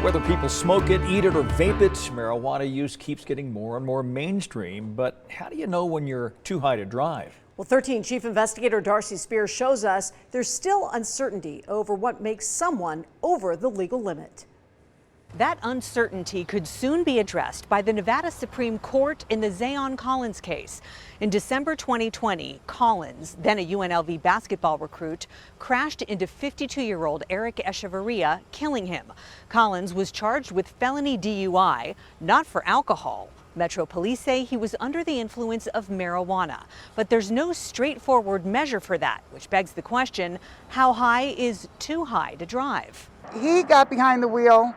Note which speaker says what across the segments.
Speaker 1: Whether people smoke it, eat it, or vape it, marijuana use keeps getting more and more mainstream. But how do you know when you're too high to drive?
Speaker 2: Well, 13 Chief Investigator Darcy Spears shows us there's still uncertainty over what makes someone over the legal limit.
Speaker 3: That uncertainty could soon be addressed by the Nevada Supreme Court in the Zayon Collins case. In December 2020, Collins, then a UNLV basketball recruit, crashed into 52-year-old Eric Echeverria, killing him. Collins was charged with felony DUI, not for alcohol. Metro Police say he was under the influence of marijuana, but there's no straightforward measure for that, which begs the question, how high is too high to drive?
Speaker 4: He got behind the wheel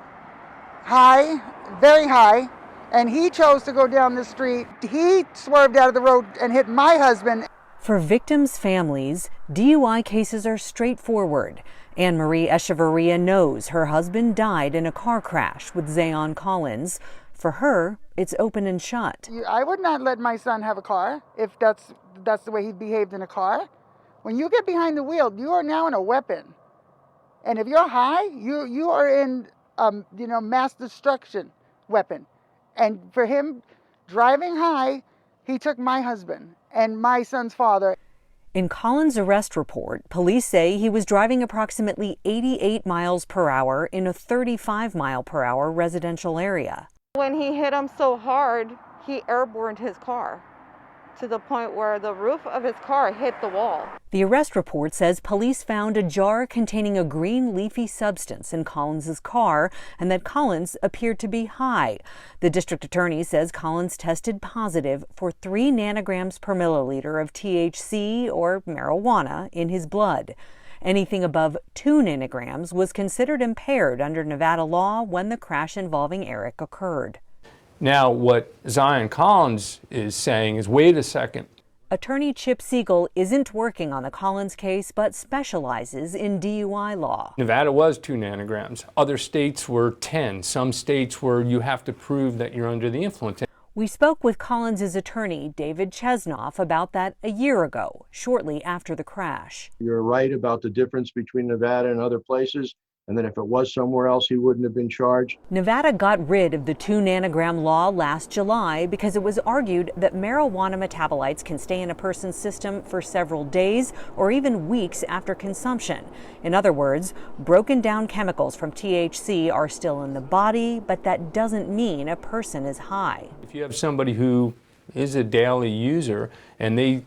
Speaker 4: high, very high, and he chose to go down the street. He swerved out of the road and hit my husband.
Speaker 3: For victims' families, DUI cases are straightforward. Anne Marie Echeverria knows her husband died in a car crash with Zayon Collins. For her, it's open and shut.
Speaker 4: I would not let my son have a car if that's the way he behaved in a car. When you get behind the wheel, you are now in a weapon. And if you're high, you are in mass destruction weapon. And for him driving high, he took my husband and my son's father.
Speaker 3: In Collins' arrest report, police say he was driving approximately 88 miles per hour in a 35 mile per hour residential area.
Speaker 5: When he hit him so hard, he airborned his car to the point where the roof of his car hit the wall.
Speaker 3: The arrest report says police found a jar containing a green leafy substance in Collins' car and that Collins appeared to be high. The district attorney says Collins tested positive for 3 nanograms per milliliter of THC or marijuana in his blood. Anything above 2 nanograms was considered impaired under Nevada law when the crash involving Eric occurred.
Speaker 6: Now, what Zayon Collins is saying is, wait a second.
Speaker 3: Attorney Chip Siegel isn't working on the Collins case, but specializes in DUI law.
Speaker 6: Nevada was 2 nanograms. Other states were 10. Some states where you have to prove that you're under the influence.
Speaker 3: We spoke with Collins' attorney, David Chesnoff, about that a year ago, shortly after the crash.
Speaker 7: You're right about the difference between Nevada and other places. And then if it was somewhere else, he wouldn't have been charged.
Speaker 3: Nevada got rid of the 2 nanogram law last July because it was argued that marijuana metabolites can stay in a person's system for several days or even weeks after consumption. In other words, broken down chemicals from THC are still in the body, but that doesn't mean a person is high.
Speaker 6: If you have somebody who is a daily user and they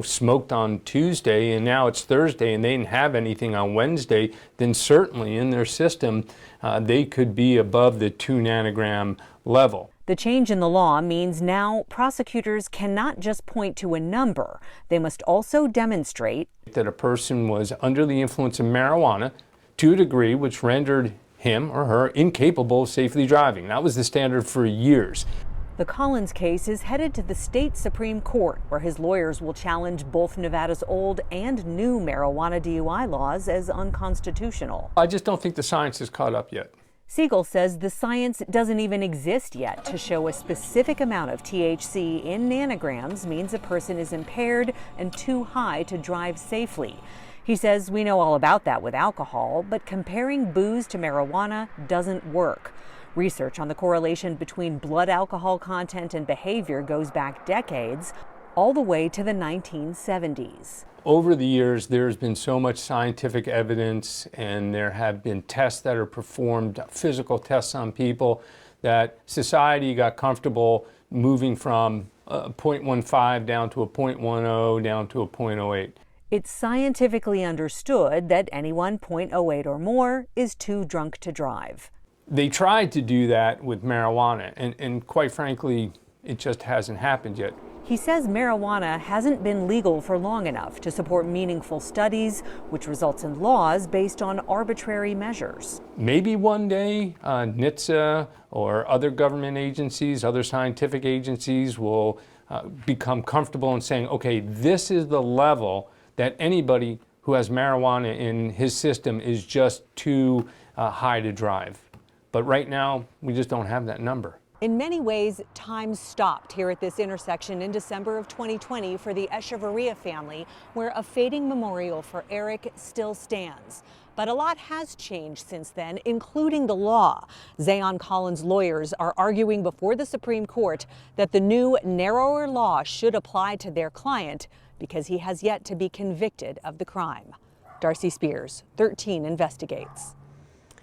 Speaker 6: smoked on Tuesday and now it's Thursday and they didn't have anything on Wednesday, then certainly in their system they could be above the 2 nanogram level.
Speaker 3: The change in the law means now prosecutors cannot just point to a number. They must also demonstrate
Speaker 6: that a person was under the influence of marijuana to a degree which rendered him or her incapable of safely driving. That was the standard for years.
Speaker 3: The Collins case is headed to the state Supreme Court, where his lawyers will challenge both Nevada's old and new marijuana DUI laws as unconstitutional.
Speaker 6: I just don't think the science is caught up yet.
Speaker 3: Siegel says the science doesn't even exist yet to show a specific amount of THC in nanograms means a person is impaired and too high to drive safely. He says we know all about that with alcohol, but comparing booze to marijuana doesn't work. Research on the correlation between blood alcohol content and behavior goes back decades, all the way to the 1970s.
Speaker 6: Over the years, there's been so much scientific evidence and there have been tests that are performed, physical tests on people, that society got comfortable moving from 0.15 down to a 0.10 down to a 0.08.
Speaker 3: It's scientifically understood that anyone 0.08 or more is too drunk to drive.
Speaker 6: They tried to do that with marijuana, and quite frankly, it just hasn't happened yet.
Speaker 3: He says marijuana hasn't been legal for long enough to support meaningful studies, which results in laws based on arbitrary measures.
Speaker 6: Maybe one day NHTSA or other government agencies, other scientific agencies will become comfortable in saying, okay, this is the level that anybody who has marijuana in his system is just too high to drive. But right now, we just don't have that number.
Speaker 3: In many ways, time stopped here at this intersection in December of 2020 for the Echeverria family, where a fading memorial for Eric still stands. But a lot has changed since then, including the law. Zayon Collins' lawyers are arguing before the Supreme Court that the new, narrower law should apply to their client because he has yet to be convicted of the crime. Darcy Spears, 13 Investigates.